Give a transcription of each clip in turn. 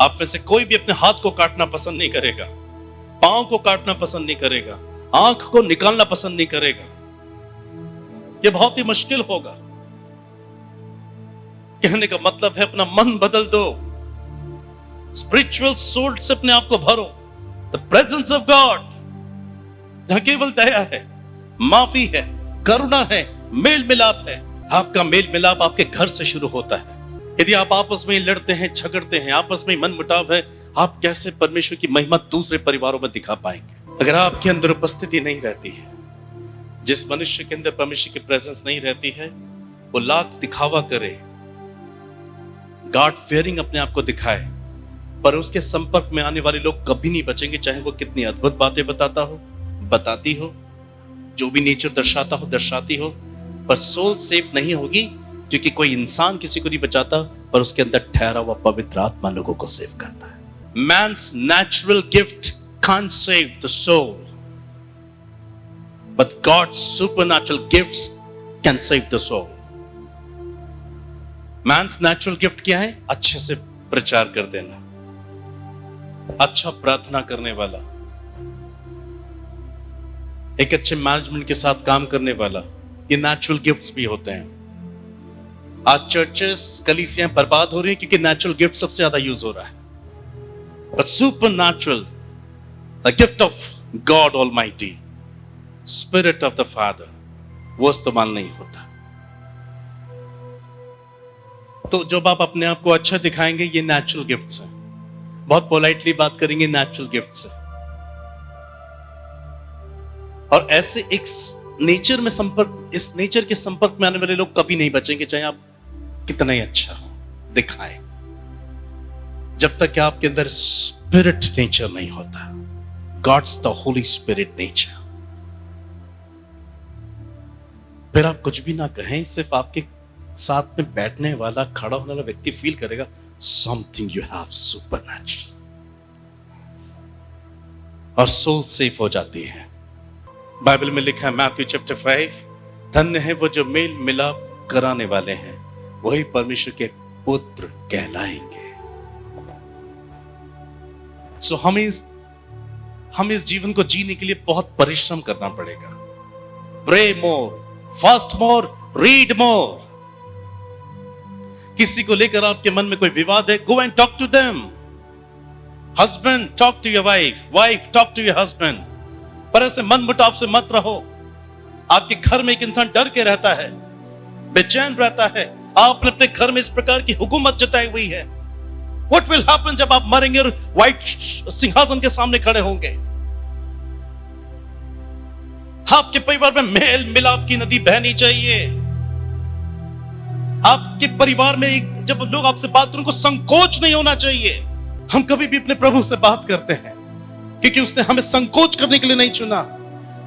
आप में से कोई भी अपने हाथ को काटना पसंद नहीं करेगा, पांव को काटना पसंद नहीं करेगा, आंख को निकालना पसंद नहीं करेगा। यह बहुत ही मुश्किल होगा। कहने का मतलब है अपना मन बदल दो, स्पिरिचुअल सोल्ट से अपने आप को भरो। द प्रेजेंस ऑफ गॉड, जहां केवल दया है, माफी है, करुणा है, मेल मिलाप है। आपका मेल मिलाप आपके घर से शुरू होता है। यदि आप आपस में लड़ते हैं, झगड़ते हैं, आपस में मन मुटाव है, आप कैसे परमेश्वर की महिमा दूसरे परिवारों में दिखा पाएंगे? अगर आपके अंदर उपस्थिति नहीं रहती है, जिस मनुष्य के अंदर परमेश्वर की प्रेजेंस नहीं रहती है, वो लाख दिखावा करे, गॉड फियरिंग अपने आप को दिखाए, पर उसके संपर्क में आने वाले लोग कभी नहीं बचेंगे, चाहे वो कितनी अद्भुत बातें बताता हो, बताती हो, जो भी नेचर दर्शाता हो, दर्शाती हो, पर सोल सेफ नहीं होगी, क्योंकि कोई इंसान किसी को नहीं बचाता, पर उसके अंदर ठहरा हुआ पवित्र आत्मा लोगों को सेव करता है। Man's natural gift can't save the soul, but God's supernatural gifts can save the soul. Man's natural gift क्या है? अच्छे से प्रचार कर देना, अच्छा प्रार्थना करने वाला, एक अच्छे मैनेजमेंट के साथ काम करने वाला, ये नेचुरल गिफ्ट्स भी होते हैं। आज चर्चेस, कलीसियां बर्बाद हो रही हैं क्योंकि नेचुरल गिफ्ट सबसे ज्यादा यूज हो रहा है, but supernatural, the gift of God Almighty, Spirit of the Father, वो इस्तेमाल नहीं होता। तो जब आप अपने आप को अच्छा दिखाएंगे, ये नेचुरल गिफ्ट्स हैं। बहुत पोलाइटली बात करेंगे, नेचुरल गिफ्ट्स हैं। और ऐसे एक नेचर में संपर्क, इस नेचर के संपर्क में आने वाले लोग कभी नहीं बचेंगे, चाहे आप कितना ही अच्छा हो दिखाएं, जब तक कि आपके अंदर स्पिरिट नेचर नहीं होता, gods the Holi spirit nature. फिर आप कुछ भी ना कहें, सिर्फ आपके साथ में बैठने वाला, खड़ा होने वाला व्यक्ति फील करेगा समथिंग यू हैव सुपरनैचुरल, और सोल सेफ हो जाती है। बाइबल में लिखा है मैथ्यू चैप्टर 5, धन्य है वो जो मेल मिलाप कराने वाले हैं, वही परमेश्वर के पुत्र कहलाएंगे। सो हम इस जीवन को जीने के लिए बहुत परिश्रम करना पड़ेगा। Pray more, fast more, read more. किसी को लेकर आपके मन में कोई विवाद है, go and talk to them. Husband talk to your wife, wife talk to your husband. पर ऐसे मन मुटाव से मत रहो। आपके घर में एक इंसान डर के रहता है, बेचैन रहता है, आपने अपने घर में इस प्रकार की हुकूमत जताई हुई है। What will happen जब आप मरेंगे और व्हाइट सिंहासन के सामने खड़े होंगे? आपके परिवार में मेल मिलाप की नदी बहनी चाहिए। आपके परिवार में जब लोग आपसे बात करें, उनको संकोच नहीं होना चाहिए। हम कभी भी अपने प्रभु से बात करते हैं क्योंकि उसने हमें संकोच करने के लिए नहीं चुना,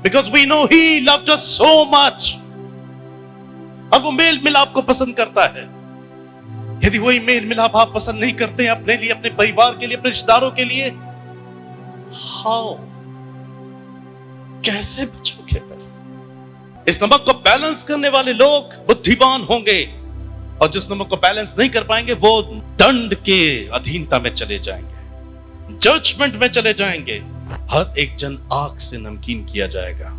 because we know he loved us so much। और वो मेल मिलाप को पसंद करता है। यदि वही मेल मिलाप आप पसंद नहीं करते हैं अपने लिए, अपने परिवार के लिए, अपने रिश्तेदारों के लिए, हाउ, कैसे बचोगे? इस नमक को बैलेंस करने वाले लोग बुद्धिमान होंगे, और जिस नमक को बैलेंस नहीं कर पाएंगे वो दंड के अधीनता में चले जाएंगे, जजमेंट में चले जाएंगे। हर एक जन आग से नमकीन किया जाएगा।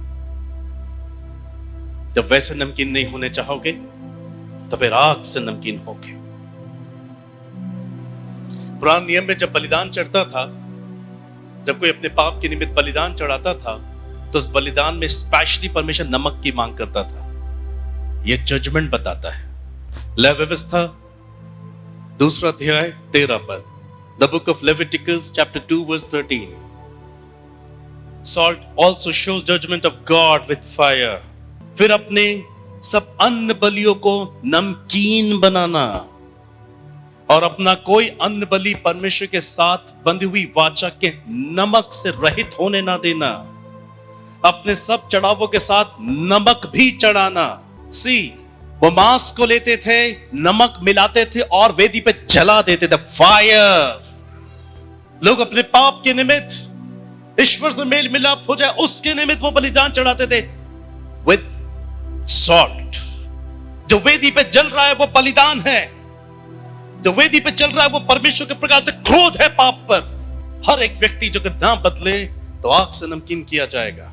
जब वैसे नमकीन नहीं होने चाहोगे तो फिर आग से नमकीन होगे। पुराने नियम में जब बलिदान चढ़ता था, जब कोई अपने पाप के निमित्त बलिदान चढ़ाता था, तो उस बलिदान में स्पेशली परमेश्वर नमक की मांग करता था। यह जजमेंट बताता है। लय व्यवस्था 2 अध्याय 13 पद, the book of Leviticus chapter 2 verse 13। Salt also shows judgment of God with fire। फिर अपने सब अन्न बलियों को नमकीन बनाना, और अपना कोई अन्न बलि परमेश्वर के साथ बंधी हुई वाचा के नमक से रहित होने ना देना। अपने सब चढ़ावों के साथ नमक भी चढ़ाना। सी, वो मांस को लेते थे, नमक मिलाते थे और वेदी पे जला देते थे, फायर। लोग अपने पाप के निमित्त, ईश्वर से मेल मिलाप हो जाए उसके निमित्त वो बलिदान चढ़ाते थे विद सॉल्ट। जो वेदी पे जल रहा है वो बलिदान है। जो वेदी पे चल रहा है वो परमेश्वर के प्रकार से क्रोध है पाप पर। हर एक व्यक्ति जो ना बदले तो आग से नमकीन किया जाएगा।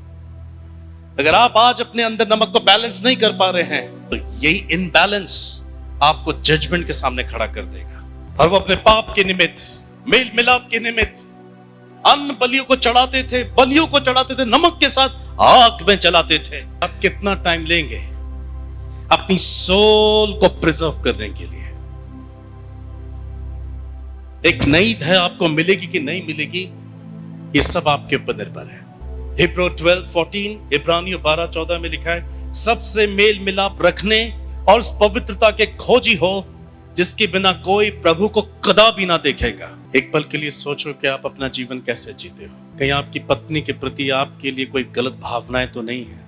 अगर आप आज अपने अंदर नमक को बैलेंस नहीं कर पा रहे हैं तो यही इनबैलेंस आपको जजमेंट के सामने खड़ा कर देगा। और वो अपने पाप के निमित्त, मेल मिलाप के निमित्त अन्न बलियों को चढ़ाते थे, बलियों को चढ़ाते थे, नमक के साथ आग में जलाते थे। अब कितना टाइम लेंगे अपनी सोल को प्रिजर्व करने के लिए? एक नई दया आपको मिलेगी कि नहीं मिलेगी, ये सब आपके ऊपर निर्भर है। हिब्रू 12:14, इब्रानियों 12:14 में लिखा है, सबसे मेल मिलाप रखने और उस पवित्रता के खोजी हो जिसके बिना कोई प्रभु को कदापि ना देखेगा। एक पल के लिए सोचो कि आप अपना जीवन कैसे जीते हो। कहीं आपकी पत्नी के प्रति आपके लिए कोई गलत भावनाएं तो नहीं है?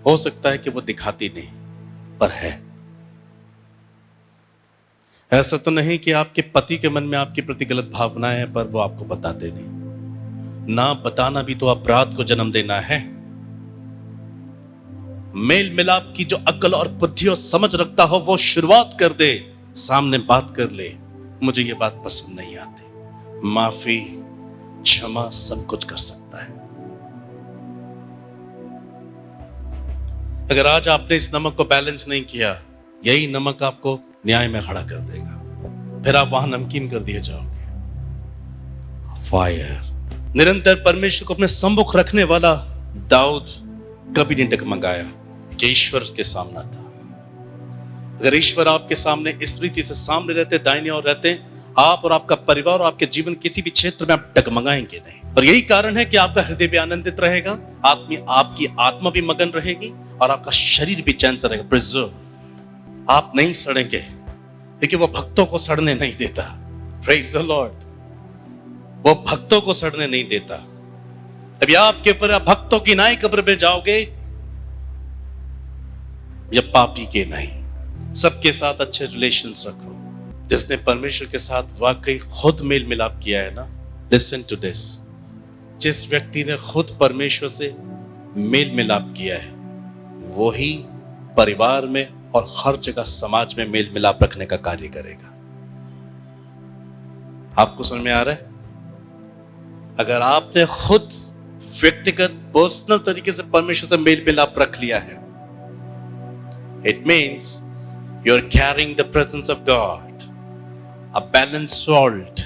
हो सकता है कि वो दिखाती नहीं, पर है। ऐसा तो नहीं कि आपके पति के मन में आपके प्रति गलत भावनाएं हैं पर वो आपको बताते नहीं। ना बताना भी तो अपराध को जन्म देना है। मेल मिलाप की जो अक्ल और बुद्धि और समझ रखता हो वो शुरुआत कर दे, सामने बात कर ले, मुझे ये बात पसंद नहीं आती। माफी, क्षमा सब कुछ कर सकता है। अगर आज आपने इस नमक को बैलेंस नहीं किया, यही नमक आपको न्याय में खड़ा कर देगा, फिर आप वहां नमकीन कर दिए जाओगे। फायर। निरंतर परमेश्वर को अपने सम्मुख रखने वाला दाऊद कभी नहीं डगमगाया कि ईश्वर के सामने था। अगर ईश्वर आपके सामने इस रीति से सामने रहते, दाहिने और रहते, आप और आपका परिवार और आपके जीवन किसी भी क्षेत्र में आप डगमगाएंगे नहीं। और यही कारण है कि आपका हृदय भी आनंदित रहेगा, आपकी आत्मा भी मगन रहेगी और आपका शरीर भी चैन से रहेगा, प्रिजर्व। आप नहीं सड़ेंगे क्योंकि वो भक्तों को सड़ने नहीं देता। Praise the Lord. वो भक्तों को सड़ने नहीं देता। अभी आपके ऊपर आप भक्तों की नाई कब्र में जाओगे या पापी के नहीं। सबके साथ अच्छे रिलेशंस रखो। जिसने परमेश्वर के साथ वाकई खुद मेल मिलाप किया है ना, लिसन टू दिस, जिस व्यक्ति ने खुद परमेश्वर से मेल मिलाप किया है वही परिवार में और हर जगह समाज में मेल मिलाप रखने का कार्य करेगा। आपको समझ में आ रहा है? अगर आपने खुद व्यक्तिगत पर्सनल तरीके से परमेश्वर से मेल मिलाप रख लिया है, it means you are carrying the presence of God, a balance salt.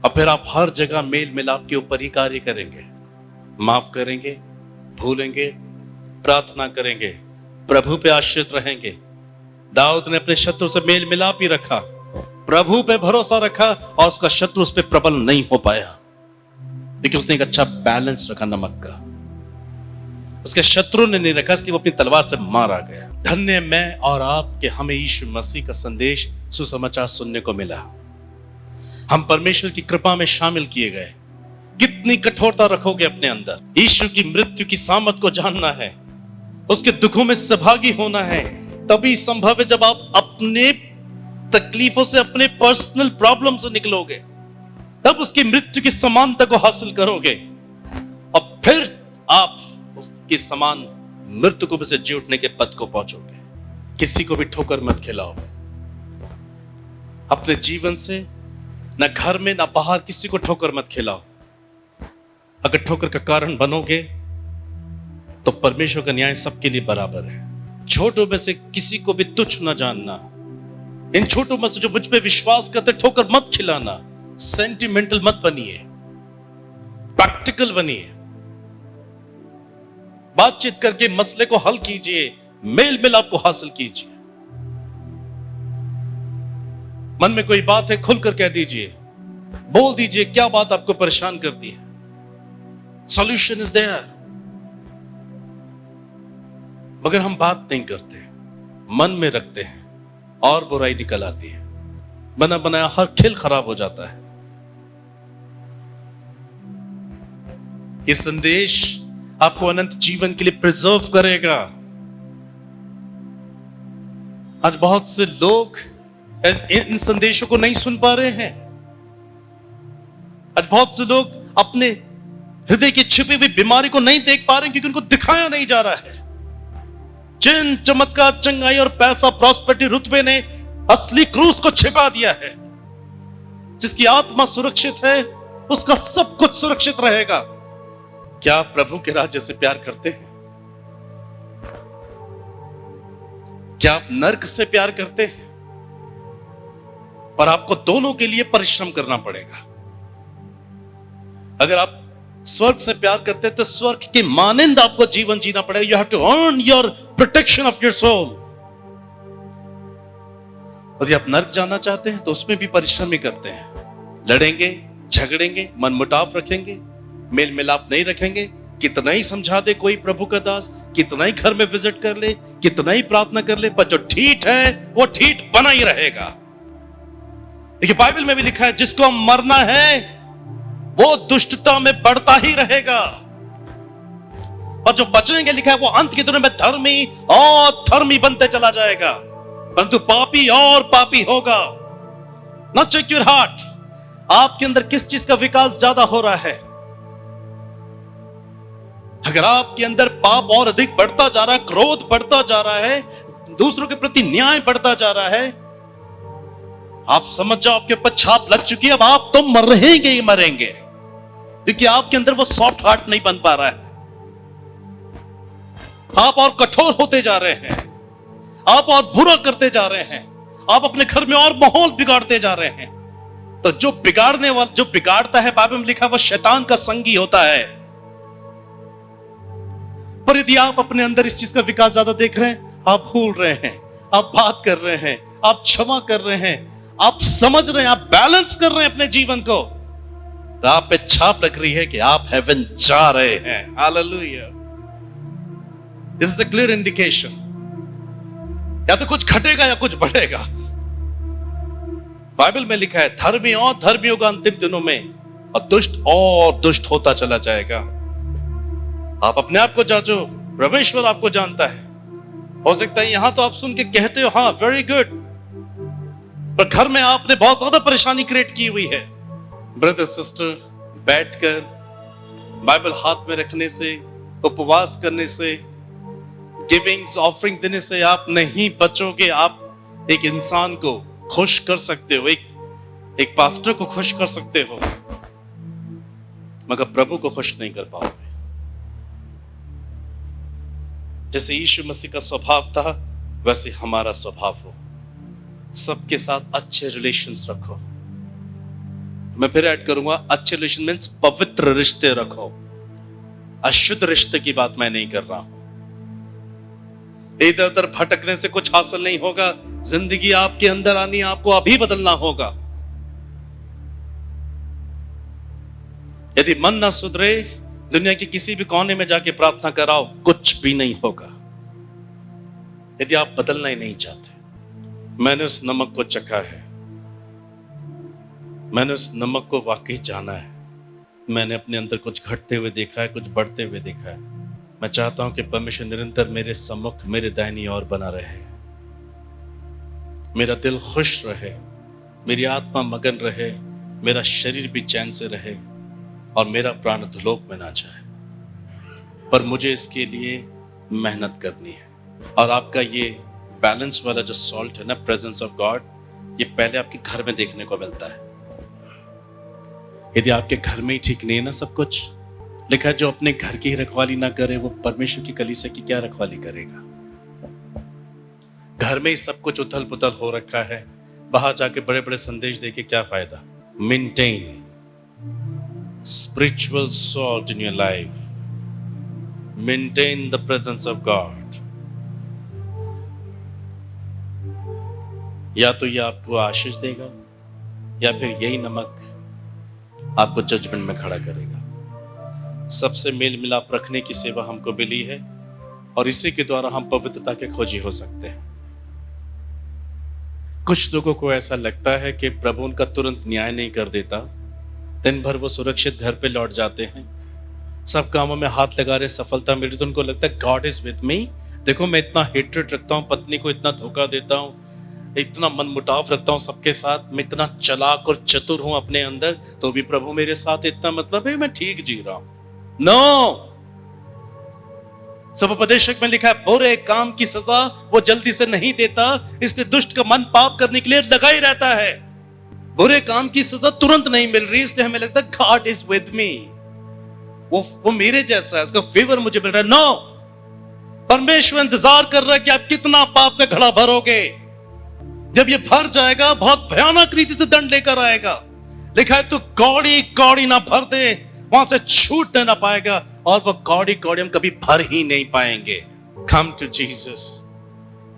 और फिर आप हर जगह मेल मिलाप के ऊपर ही कार्य करेंगे, माफ करेंगे, भूलेंगे, प्रार्थना करेंगे, प्रभु पे आश्रित रहेंगे। दाऊद ने अपने शत्रु से मेल मिलाप ही रखा, प्रभु पे भरोसा रखा और उसका शत्रु उस पे प्रबल नहीं हो पाया क्योंकि उसने एक अच्छा बैलेंस रखा नमक का। उसके शत्रु ने नहीं रखा इसलिए वो अपनी तलवार से मारा गया। धन्य मैं और आप कि हमें यीशु मसीह का संदेश, सुसमाचार सुनने को मिला। हम परमेश्वर की कृपा में शामिल किए गए। कितनी कठोरता रखोगे अपने अंदर? यीशु की मृत्यु की सामत को जानना है, उसके दुखों में सहभागी होना है, तभी संभव है जब आप अपने तकलीफों से, अपने पर्सनल प्रॉब्लम से निकलोगे, तब उसकी मृत्यु की समानता को हासिल करोगे और फिर आप उसकी समान मृत्यु को से जी उठने के पद को पहुंचोगे। किसी को भी ठोकर मत खिलाओ अपने जीवन से, ना घर में ना बाहर, किसी को ठोकर मत खिलाओ। अगर ठोकर का कारण बनोगे तो परमेश्वर का न्याय सबके लिए बराबर है। छोटों में से किसी को भी तुच्छ न जानना। इन छोटों में से जो मुझ पे विश्वास करते, ठोकर मत खिलाना। सेंटिमेंटल मत बनिए, प्रैक्टिकल बनिए। बातचीत करके मसले को हल कीजिए, मेल मिलाप को हासिल कीजिए। मन में कोई बात है खुलकर कह दीजिए, बोल दीजिए क्या बात आपको परेशान करती है। Solution is there. मगर हम बात नहीं करते, मन में रखते हैं और बुराई निकल आती है। बना बनाया हर खेल खराब हो जाता है। ये संदेश आपको अनंत जीवन के लिए प्रिजर्व करेगा। आज बहुत से लोग इन संदेशों को नहीं सुन पा रहे हैं। आज बहुत से लोग अपने हृदय की छिपी हुई बीमारी को नहीं देख पा रहे क्योंकि उनको दिखाया नहीं जा रहा है। जिन चमत्कार, चंगाई और पैसा, प्रॉस्पेरिटी, रुतबे ने असली क्रूस को छिपा दिया है। जिसकी आत्मा सुरक्षित है उसका सब कुछ सुरक्षित रहेगा। क्या आप प्रभु के राज्य से प्यार करते हैं? क्या आप नर्क से प्यार करते हैं? पर आपको दोनों के लिए परिश्रम करना पड़ेगा। अगर आप स्वर्ग से प्यार करते हैं तो स्वर्ग के मानिंद आपको जीवन जीना पड़ेगा। You have to earn your protection of your soul. यदि आप नर्क जाना चाहते हैं तो उसमें भी परिश्रम ही करते हैं। लड़ेंगे, झगड़ेंगे, मनमुटाव रखेंगे, मेल मिलाप नहीं रखेंगे। कितना ही समझा दे कोई प्रभु का दास, कितना ही घर में विजिट कर ले, कितना ही प्रार्थना कर ले, पर जो ठीक है वो ठीक बना ही रहेगा। देखिए बाइबल में भी लिखा है जिसको मरना है वो दुष्टता में बढ़ता ही रहेगा, और जो बचेंगे लिखा है वो अंत के दिनों में धर्मी और धर्मी बनते चला जाएगा, परंतु पापी और पापी होगा। नाउ चेक योर हार्ट, आपके अंदर किस चीज का विकास ज्यादा हो रहा है? अगर आपके अंदर पाप और अधिक बढ़ता जा रहा है, क्रोध बढ़ता जा रहा है, दूसरों के प्रति न्याय बढ़ता जा रहा है, आप समझ जाओ आपके ऊपर छाप लग चुकी है। अब आप तो मरेंगे ही मरेंगे, क्योंकि आपके अंदर वो सॉफ्ट हार्ट नहीं बन पा रहा है। आप और कठोर होते जा रहे हैं, आप और बुरा करते जा रहे हैं, आप अपने घर में और माहौल बिगाड़ते जा रहे हैं। तो जो बिगाड़ने वाला, जो बिगाड़ता है, बाइबल में लिखा है वो शैतान का संगी होता है। पर यदि आप अपने अंदर इस चीज का विकास ज्यादा देख रहे हैं, आप भूल रहे हैं, आप बात कर रहे हैं, आप क्षमा कर रहे हैं, आप समझ रहे हैं, आप बैलेंस कर रहे हैं अपने जीवन को, तो आप पे छाप लग रही है कि आप हेवन जा रहे हैं। Hallelujah. This is the clear indication. या तो कुछ घटेगा या कुछ बढ़ेगा। बाइबल में लिखा है धर्मी और धर्मी होगा अंतिम दिनों में, और दुष्ट होता चला जाएगा। आप अपने आप को जांचो, परमेश्वर आपको जानता है। हो सकता है यहां तो आप सुन के कहते हो हाँ वेरी गुड, पर घर में आपने बहुत ज्यादा परेशानी क्रिएट की हुई है। ब्रदर सिस्टर, बैठकर बाइबल हाथ में रखने से, उपवास करने से, गिविंग्स ऑफरिंग देने से आप नहीं बचोगे। आप एक इंसान को खुश कर सकते हो, एक पास्टर को खुश कर सकते हो, मगर प्रभु को खुश नहीं कर पाओगे। जैसे यीशु मसीह का स्वभाव था वैसे हमारा स्वभाव हो। सबके साथ अच्छे रिलेशंस रखो। मैं फिर ऐड करूंगा, अच्छे रिलेशन मीन्स पवित्र रिश्ते रखो। अशुद्ध रिश्ते की बात मैं नहीं कर रहा हूं। इधर उधर भटकने से कुछ हासिल नहीं होगा। जिंदगी आपके अंदर आनी, आपको अभी बदलना होगा। यदि मन ना सुधरे, दुनिया के किसी भी कोने में जाके प्रार्थना कराओ, कुछ भी नहीं होगा। यदि आप बदलना ही नहीं चाहते, मैंने उस नमक को चखा है, मैंने उस नमक को वाकई जाना है। मैंने अपने अंदर कुछ घटते हुए देखा है, कुछ बढ़ते हुए देखा है। मैं चाहता हूं कि परमेश्वर निरंतर मेरे सम्मुख, मेरे दाहिनी ओर बना रहे, मेरा दिल खुश रहे, मेरी आत्मा मगन रहे, मेरा शरीर भी चैन से रहे, और मेरा प्राण धुलोक में ना जाए। पर मुझे इसके लिए मेहनत करनी है। और आपका ये बैलेंस वाला जो सॉल्ट है ना, प्रेजेंस ऑफ गॉड, ये पहले आपके घर में देखने को मिलता है। यदि आपके घर में ही ठीक नहीं है ना सब कुछ, लिखा है जो अपने घर की ही रखवाली ना करे वो परमेश्वर की कलीसिया की क्या रखवाली करेगा। घर में ही सब कुछ उथल पुथल हो रखा है, बाहर जाके बड़े बड़े संदेश देके क्या फायदा। Maintain spiritual salt in your life. Maintain the presence of God. या तो ये आपको आशीष देगा, या फिर यही नमक आपको जजमेंट में खड़ा करेगा। सबसे मेल मिलाप रखने की सेवा हमको मिली है, और इसी के द्वारा हम पवित्रता के खोजी हो सकते हैं। कुछ लोगों को ऐसा लगता है कि प्रभु उनका तुरंत न्याय नहीं कर देता। दिन भर वो सुरक्षित घर पे लौट जाते हैं, सब कामों में हाथ लगा रहे, सफलता मिल रही, तो उनको लगता है गॉड इज विद मी। देखो मैं इतना हेट्रेड रखता हूँ, पत्नी को इतना धोखा देता हूँ, इतना मनमुटाव रखता हूँ सबके साथ, मैं इतना चालाक और चतुर हूं अपने अंदर, तो भी प्रभु मेरे साथ इतना, मतलब है मैं ठीक जी रहा हूं। नो, सबोपदेशक में लिखा है, बुरे काम की सजा वो जल्दी से नहीं देता, इसलिए दुष्ट का मन पाप करने के लिए लगा ही रहता है। बुरे काम की सजा तुरंत नहीं मिल रही, इसलिए हमें लगता है गॉड इज विद मी, वो मेरे जैसा है, उसका फेवर मुझे मिल रहा है। नो, परमेश्वर इंतजार कर रहा है कि आप कितना पाप का घड़ा भरोगे। जब ये भर जाएगा, बहुत भयानक रीति से दंड लेकर आएगा। लिखा है, तू कौड़ी कौड़ी ना भर दे, वहां से छूटने ना पाएगा, और वो कौड़ी कौड़ी हम कभी भर ही नहीं पाएंगे। Come to Jesus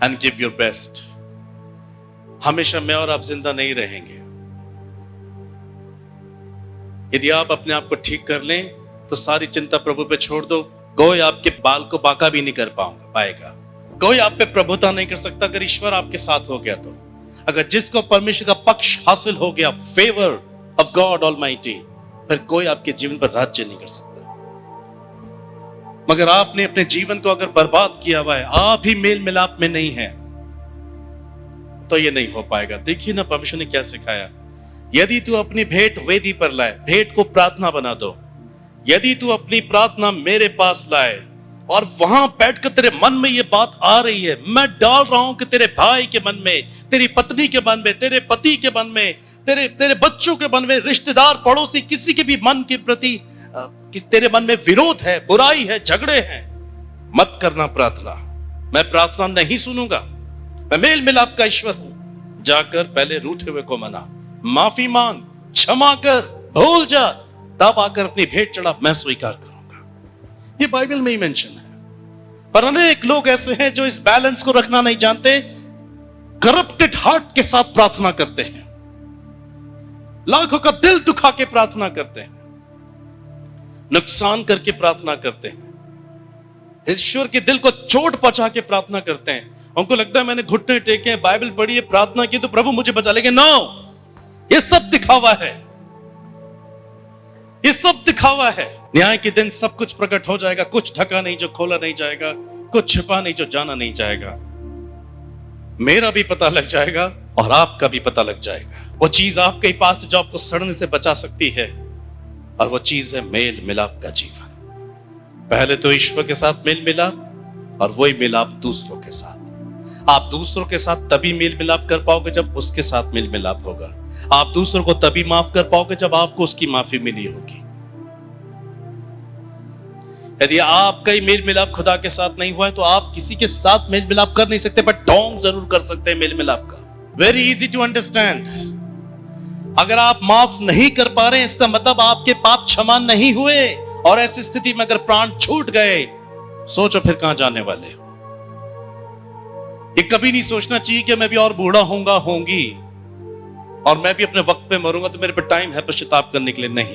and give your best. हमेशा मैं और आप जिंदा नहीं रहेंगे। यदि आप अपने आप को ठीक कर लें तो सारी चिंता प्रभु पे छोड़ दो। कोई आपके बाल को बांका भी नहीं कर पाएगा। कोई आप पे प्रभुता नहीं कर सकता अगर ईश्वर आपके साथ हो गया तो। अगर जिसको परमेश्वर का पक्ष हासिल हो गया, फेवर ऑफ गॉड ऑलमाइटी, फिर कोई आपके जीवन पर राज्य नहीं कर सकता। मगर आपने अपने जीवन को अगर बर्बाद किया हुआ है, आप ही मेल मिलाप में नहीं है, तो ये नहीं हो पाएगा। देखिए ना परमेश्वर ने क्या सिखाया, यदि तू अपनी भेंट वेदी पर लाए, भेंट को प्रार्थना बना दो, यदि तू अपनी प्रार्थना मेरे पास लाए और वहां बैठकर तेरे मन में ये बात आ रही है, मैं डाल रहा हूं कि तेरे भाई के मन में, तेरी पत्नी के मन में, तेरे पति के मन में, तेरे बच्चों के मन में, रिश्तेदार पड़ोसी किसी के भी मन के प्रति तेरे मन में विरोध है, बुराई है, झगड़े हैं, मत करना प्रार्थना। मैं प्रार्थना नहीं सुनूंगा, मैं मेल मिलाप का ईश्वर हूं। जाकर पहले रूठे हुए को मना, माफी मांग, क्षमा कर, भूल जा, तब आकर अपनी भेंट चढ़ा, मैं स्वीकार करूंगा। ये बाइबल में ही मेंशन है। पर अनेक लोग ऐसे हैं जो इस बैलेंस को रखना नहीं जानते, करप्टेड हार्ट के साथ प्रार्थना करते हैं, लाखों का दिल दुखा के प्रार्थना करते हैं, नुकसान करके प्रार्थना करते हैं, ईश्वर के दिल को चोट पहुंचा के प्रार्थना करते हैं। उनको लगता है मैंने घुटने टेके, बाइबल पढ़ी है, प्रार्थना की तो प्रभु मुझे बचा लेंगे। नो, ये सब दिखावा है, ये सब दिखावा है। न्याय के दिन सब कुछ प्रकट हो जाएगा, कुछ ढका नहीं जो खोला नहीं जाएगा, कुछ छिपा नहीं जो जाना नहीं जाएगा। मेरा भी पता लग जाएगा और आपका भी पता लग जाएगा। वो चीज आपके पास है जो आपको सड़ने से बचा सकती है, और वो चीज है मेल मिलाप का जीवन। पहले तो ईश्वर के साथ मेल मिलाप, और वही मिलाप दूसरों के साथ। आप दूसरों के साथ तभी मेल मिलाप कर पाओगे जब उसके साथ मेल मिलाप होगा। आप दूसरों को तभी माफ कर पाओगे जब आपको उसकी माफी मिली होगी। यदि आपका ही मेल मिलाप खुदा के साथ नहीं हुआ है तो आप किसी के साथ मेल मिलाप कर नहीं सकते, बट ढोंग जरूर कर सकते हैं मेल मिलाप का। Very easy to understand. अगर आप माफ नहीं कर पा रहे हैं, इसका मतलब आपके पाप क्षमा नहीं हुए, और ऐसी स्थिति में अगर प्राण छूट गए, सोचो फिर कहां जाने वाले हो। ये कभी नहीं सोचना चाहिए कि मैं भी और बूढ़ा होंगी और मैं भी अपने वक्त पे मरूंगा तो मेरे पे टाइम है पश्चाताप करने के लिए। नहीं,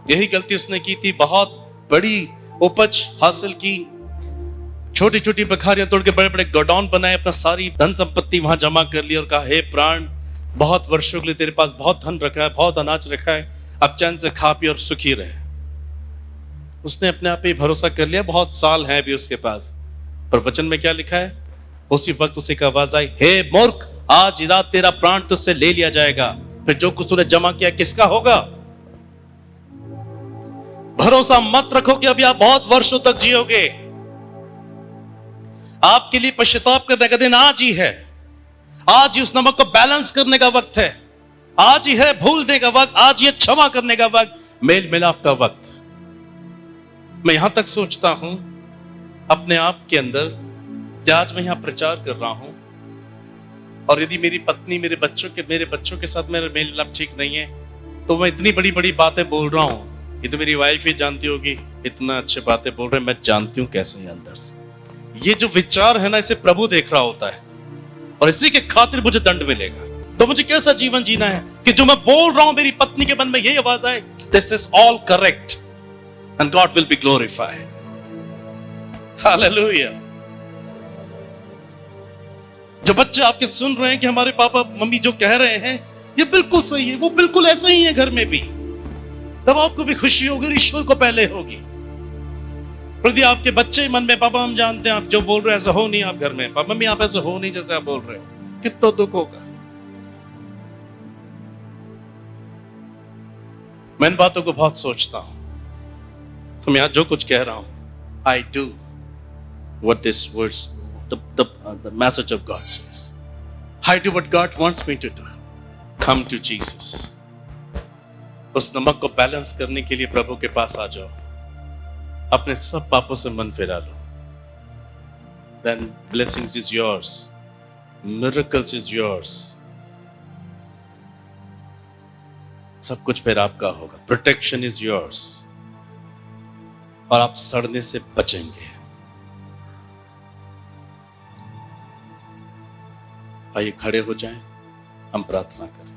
यही गलती उसने की थी। बहुत बड़ी उपज हासिल की, छोटी छोटी बखारियां तोड़ के बड़े बड़े गोडाउन बनाए, अपना सारी धन संपत्ति वहां जमा कर ली और कहा, हे प्राण, बहुत वर्षों के लिए तेरे पास बहुत धन रखा है, बहुत अनाज रखा है, अब चैन से खा पी और सुखी रहे। उसने अपने आप पे भरोसा कर लिया, बहुत साल हैं अभी उसके पास। पर वचन में क्या लिखा है? उसी वक्त उसे एक आवाज आई, हे मूर्ख, आज रात तेरा प्राण तुझसे ले लिया जाएगा, फिर जो कुछ तूने जमा किया किसका होगा? भरोसा मत रखो कि अभी आप बहुत वर्षों तक जियोगे। आपके लिए पश्चाताप करने का दिन आज ही है। आज ही उस नमक को बैलेंस करने का वक्त है। आज ही है भूलने का वक्त, आज ये क्षमा करने का वक्त, मेल मिलाप का वक्त। मैं यहां तक सोचता हूं अपने आप के अंदर कि आज मैं यहां प्रचार कर रहा हूं, और यदि मेरी पत्नी मेरे बच्चों के साथ मेरा मेल मिलाप ठीक नहीं है तो मैं इतनी बड़ी बड़ी बातें बोल रहा हूं। ये तो मेरी वाइफ ही जानती होगी, इतना अच्छी बातें बोल रहे हैं, मैं जानती हूं कैसे है अंदर से। ये जो विचार है ना, इसे प्रभु देख रहा होता है, और इसी के खातिर मुझे दंड मिलेगा। तो मुझे कैसा जीवन जीना है कि जो मैं बोल रहा हूं मेरी पत्नी के मन में यही आवाज आए, this is all correct and God will be glorified. Hallelujah. जो बच्चे आपके सुन रहे हैं कि हमारे पापा मम्मी जो कह रहे हैं ये बिल्कुल सही है, वो बिल्कुल ऐसे ही है घर में भी, तब आपको भी खुशी होगी, ईश्वर को पहले होगी। यदि आपके बच्चे मन में, पापा हम जानते हैं आप जो बोल रहे हैं ऐसा हो नहीं, आप घर में, पापा मम्मी आप ऐसा हो नहीं जैसे आप बोल रहे हो, कितना दुख होगा। मैं इन बातों को बहुत सोचता हूं। तो मैं आज जो कुछ कह रहा हूं I do what this words, the message of God says. I do what God wants me to do. Come to Jesus. उस नमक को बैलेंस करने के लिए प्रभु के पास आ जाओ, अपने सब पापों से मन फिरा लो. Then blessings is yours, miracles is yours. सब कुछ फिर आपका होगा. Protection is yours. और आप सड़ने से बचेंगे. आइए खड़े हो जाएं, हम प्रार्थना करें.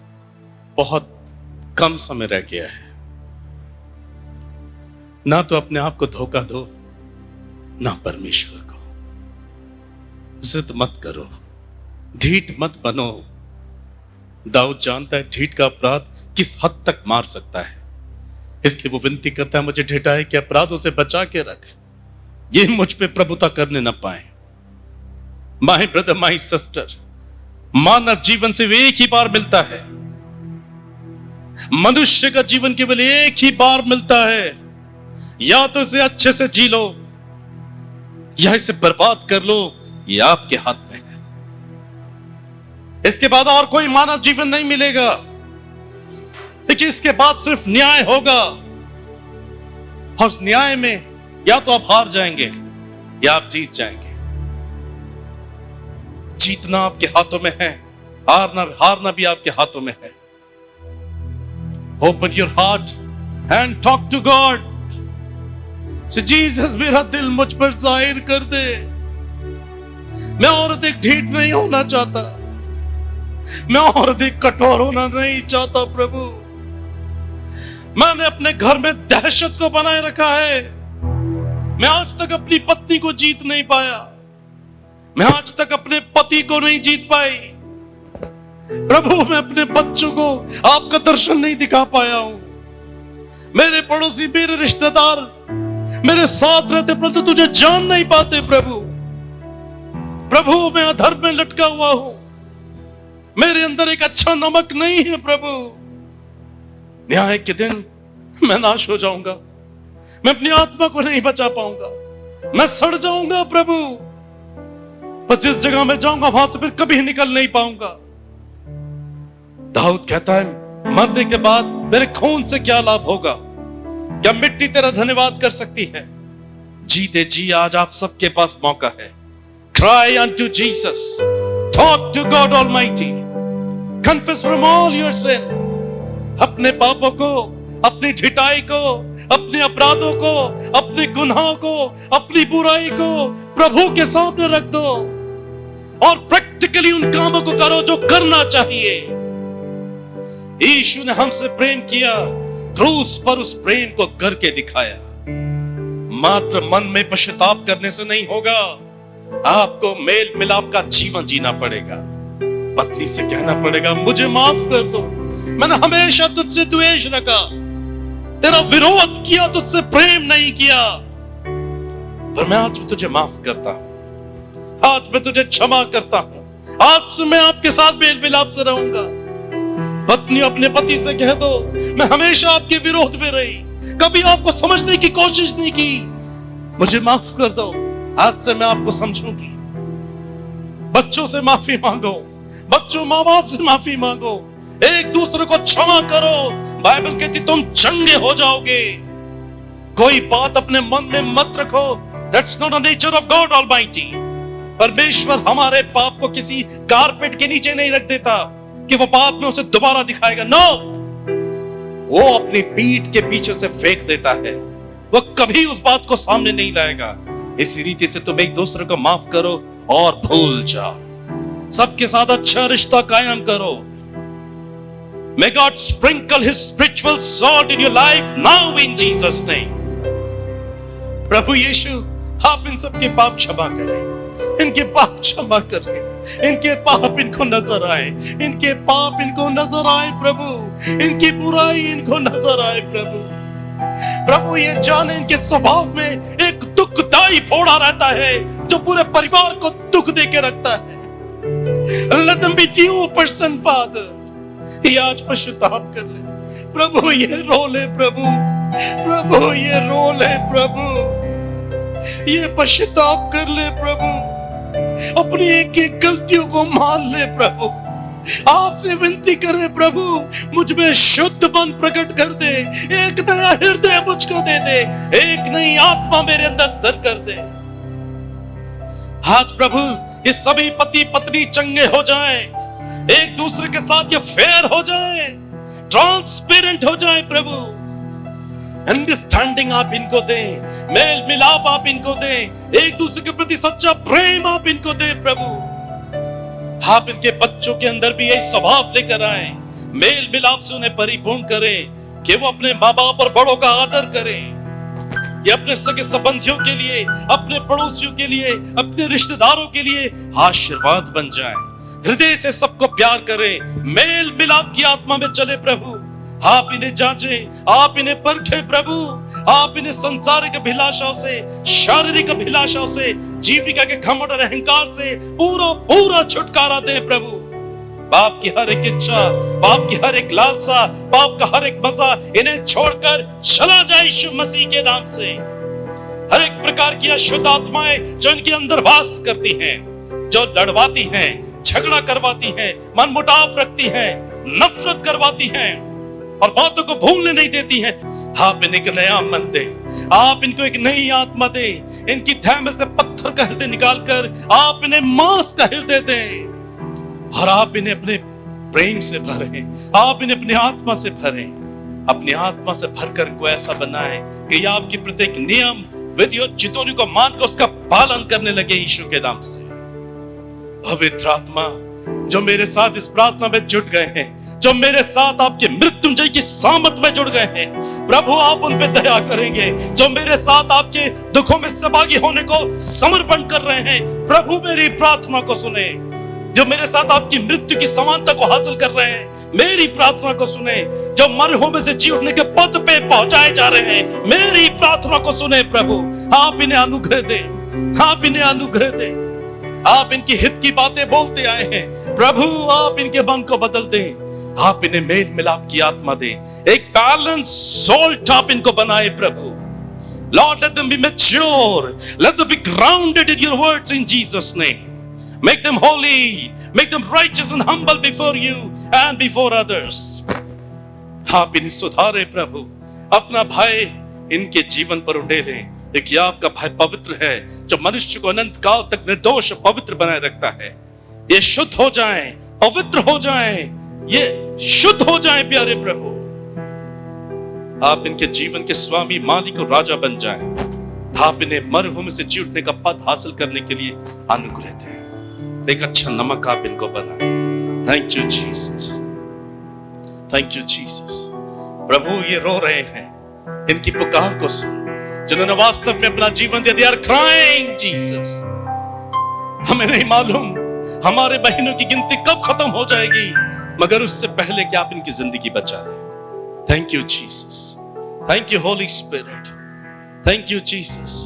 बहुत कम समय रह गया है. ना तो अपने आप को धोखा दो, ना परमेश्वर को. जिद मत करो, ढीठ मत बनो. दाऊद जानता है ढीठ का अपराध किस हद तक मार सकता है, इसलिए वो विनती करता है, मुझे ढिठाई के अपराधों से बचा के रख, ये मुझ पे प्रभुता करने न पाए. माय ब्रदर, माय सिस्टर, मानव जीवन सिर्फ एक ही बार मिलता है. मनुष्य का जीवन केवल एक ही बार मिलता है. या तो इसे अच्छे से जी लो, या इसे बर्बाद कर लो. ये आपके हाथ में है. इसके बाद और कोई मानव जीवन नहीं मिलेगा. देखिए, इसके बाद सिर्फ न्याय होगा, और न्याय में या तो आप हार जाएंगे या आप जीत जाएंगे. जीतना आपके हाथों में है, हारना भी आपके हाथों में है. Open your heart and talk to God. So Jesus, मेरा दिल मुझ पर जाहिर कर दे. मैं और अधिक ढीठ नहीं होना चाहता, मैं और अधिक कठोर होना नहीं चाहता. प्रभु, मैंने अपने घर में दहशत को बनाए रखा है. मैं आज तक अपनी पत्नी को जीत नहीं पाया, मैं आज तक अपने पति को नहीं जीत पाई. प्रभु, मैं अपने बच्चों को आपका दर्शन नहीं दिखा पाया हूं. मेरे पड़ोसी, मेरे रिश्तेदार मेरे साथ रहते, परंतु तुझे जान नहीं पाते. प्रभु, मैं अधर्म में लटका हुआ हूं. मेरे अंदर एक अच्छा नमक नहीं है. प्रभु, न्याय के दिन मैं नाश हो जाऊंगा, मैं अपनी आत्मा को नहीं बचा पाऊंगा, मैं सड़ जाऊंगा. प्रभु, पर जिस जगह मैं जाऊंगा वहां से फिर कभी निकल नहीं पाऊंगा. दाऊद कहता है, मरने के बाद मेरे खून से क्या लाभ होगा? क्या मिट्टी तेरा धन्यवाद कर सकती है? जीते जी आज आप सबके पास मौका है. Cry unto Jesus, talk to God Almighty, confess from all your sin. अपने पापों को, अपनी ढिठाई को, अपने अपराधों को, अपने गुनाहों को, अपनी बुराई को प्रभु के सामने रख दो, और प्रैक्टिकली उन कामों को करो जो करना चाहिए. यीशु ने हमसे प्रेम किया, क्रूस पर उस प्रेम को करके दिखाया. मात्र मन में पश्चाताप करने से नहीं होगा, आपको मेल मिलाप का जीवन जीना पड़ेगा. पत्नी से कहना पड़ेगा, मुझे माफ कर दो, मैंने हमेशा तुझसे द्वेष रखा, तेरा विरोध किया, तुझसे प्रेम नहीं किया, पर मैं आज तुझे माफ करता हूं, आज मैं तुझे क्षमा करता हूं, आज से मैं आपके साथ मेल मिलाप से रहूंगा. पत्नी अपने पति से कह दो, मैं हमेशा आपके विरोध में रही, कभी आपको समझने की कोशिश नहीं की, मुझे माफ कर दो, आज से मैं आपको समझूंगी. बच्चों से माफी मांगो, बच्चों माँ बाप से माफी मांगो, एक दूसरे को क्षमा करो. बाइबल कहती तुम चंगे हो जाओगे. कोई बात अपने मन में मत रखो. That's not the nature of God Almighty. परमेश्वर हमारे पाप को किसी कारपेट के नीचे नहीं रख देता कि वो बाद में उसे दोबारा दिखाएगा. नो, वो अपनी पीठ के पीछे से फेंक देता है, वो कभी उस बात को सामने नहीं लाएगा. इसी रीति से तुम एक दूसरे को माफ करो और भूल जाओ. सबके साथ अच्छा रिश्ता कायम करो. May God sprinkle His spiritual salt in your life now in Jesus' name. प्रभु यीशु, आप इन सबके पाप क्षमा करें, इनके पाप क्षमा करें, इनके पाप इनको नजर आए, इनके पाप इनको नजर आए. प्रभु, इनकी बुराई इनको नजर आए. प्रभु, ये जाने इनके स्वभाव में एक दुखदाई फोड़ा रहता है जो पूरे परिवार को दुख देके रखता है. Let them be new person, Father. ये आज पश्चाताप कर ले. प्रभु, ये रोल है. प्रभु, ये रोल है. प्रभु, ये पश्चाताप कर ले प्रभु, अपनी एक एक गलतियों को मान ले प्रभु, आपसे विनती करे प्रभु, मुझ में शुद्ध मन प्रकट कर दे, एक नया हृदय मुझको दे दे, एक नई आत्मा मेरे अंदर स्थिर कर दे। आज प्रभु ये सभी पति पत्नी चंगे हो जाएं, एक दूसरे के साथ ये फेयर हो जाएं, ट्रांसपेरेंट हो जाएं प्रभु, अंडरस्टैंडिंग आप इनको दें, मेल मिलाप आप इनको दें, एक दूसरे के प्रति सच्चा प्रेम आप इनको दें प्रभु। आप इनके बच्चों के अंदर भी यही स्वभाव लेकर आए, मेल मिलाप से उन्हें परिपूर्ण करें कि वो अपने माँ बाप और बड़ों का आदर करें, ये अपने सगे संबंधियों के लिए, अपने पड़ोसियों के लिए, अपने रिश्तेदारों के लिए आशीर्वाद बन जाए, हृदय से सबको प्यार करें, मेल मिलाप की आत्मा में चले प्रभु। आप इन्हें जांचें, आप इन्हें परखें प्रभु, आप इन्हें संसारिक अभिलाषाओं से, शारीरिक अभिलाषाओं से, जीविका के घमंड और अहंकार से पूरा पूरा छुटकारा दे प्रभु। बाप की हर एक इच्छा, बाप की हर एक लालसा, बाप का हर एक मजा इन्हें छोड़कर चला जाए यीशु मसीह के नाम से। हर एक प्रकार की अशुद्ध आत्माएं जो इनके अंदर वास करती हैं, जो लड़वाती हैं, झगड़ा करवाती हैं, मनमुटाव रखती हैं, नफरत करवाती हैं और बातों को भूलने नहीं देती हैं, आप इन्हें एक नया मन दे, आप इनको एक नई आत्मा दे, इनकी थैह में से पत्थर का हृदय निकालकर आप इन्हें मांस का हृदय दें और आप इन्हें अपने प्रेम से भरें, आप इन्हें अपनी आत्मा से भरें, अपनी आत्मा से भरकर इनको ऐसा बनाएं कि ये आपकी प्रत्येक नियम, विधि और चितौनी को मानकर उसका पालन करने लगे यीशु के नाम से। पवित्र आत्मा जो मेरे साथ इस प्रार्थना में जुट गए हैं, जो मेरे साथ आपके मृत्युंजय की सामर्थ में जुड़ गए हैं, प्रभु आप उन पे दया करेंगे। जो मेरे साथ आपके दुखों में सहभागी होने को समर्पण कर रहे हैं, प्रभु मेरी प्रार्थना को सुने। जो मेरे साथ आपकी मृत्यु की समानता को हासिल कर रहे हैं, मेरी प्रार्थना को सुने। जो मरे हुए में से जी उठने के पद पे पहुंचाए जा रहे हैं, मेरी प्रार्थना को सुने प्रभु। आप इन्हें अनुग्रह दें, आप इन्हें अनुग्रह दें। आप इनकी हित की बातें बोलते आए हैं प्रभु, आप इनके मन को बदल दें, आप इन्हें मेल मिलाप की आत्मा दें, एक बैलेंस सोल्ट आप इनको बनाए प्रभु। Lord, let them be mature, let them be grounded in your words in Jesus' name. Make them holy, make them righteous and humble before you and before others. आप इन्हें सुधारे प्रभु, अपना भय इनके जीवन पर उंडेले। देखिए आपका भय पवित्र है, जो मनुष्य को अनंत काल तक निर्दोष पवित्र बनाए रखता है। ये शुद्ध हो जाएं, पवित्र हो जाएं, ये शुद्ध हो जाएं प्यारे प्रभु। आप इनके जीवन के स्वामी, मालिक और राजा बन जाएं। आप इन्हें मरभूमि से जी उठने का पद हासिल करने के लिए अनुग्रह दें। एक अच्छा नमक आप इनको बनाएं। Thank you Jesus, thank you Jesus. प्रभु ये रो रहे हैं, इनकी पुकार को सुन, जिन्होंने वास्तव में अपना जीवन दिया। They are crying Jesus। हमें नहीं मालूम हमारे बहनों की गिनती कब खत्म हो जाएगी, मगर उससे पहले कि आप इनकी जिंदगी बचा लें। Thank you Jesus, thank you Holi spirit, thank you Jesus.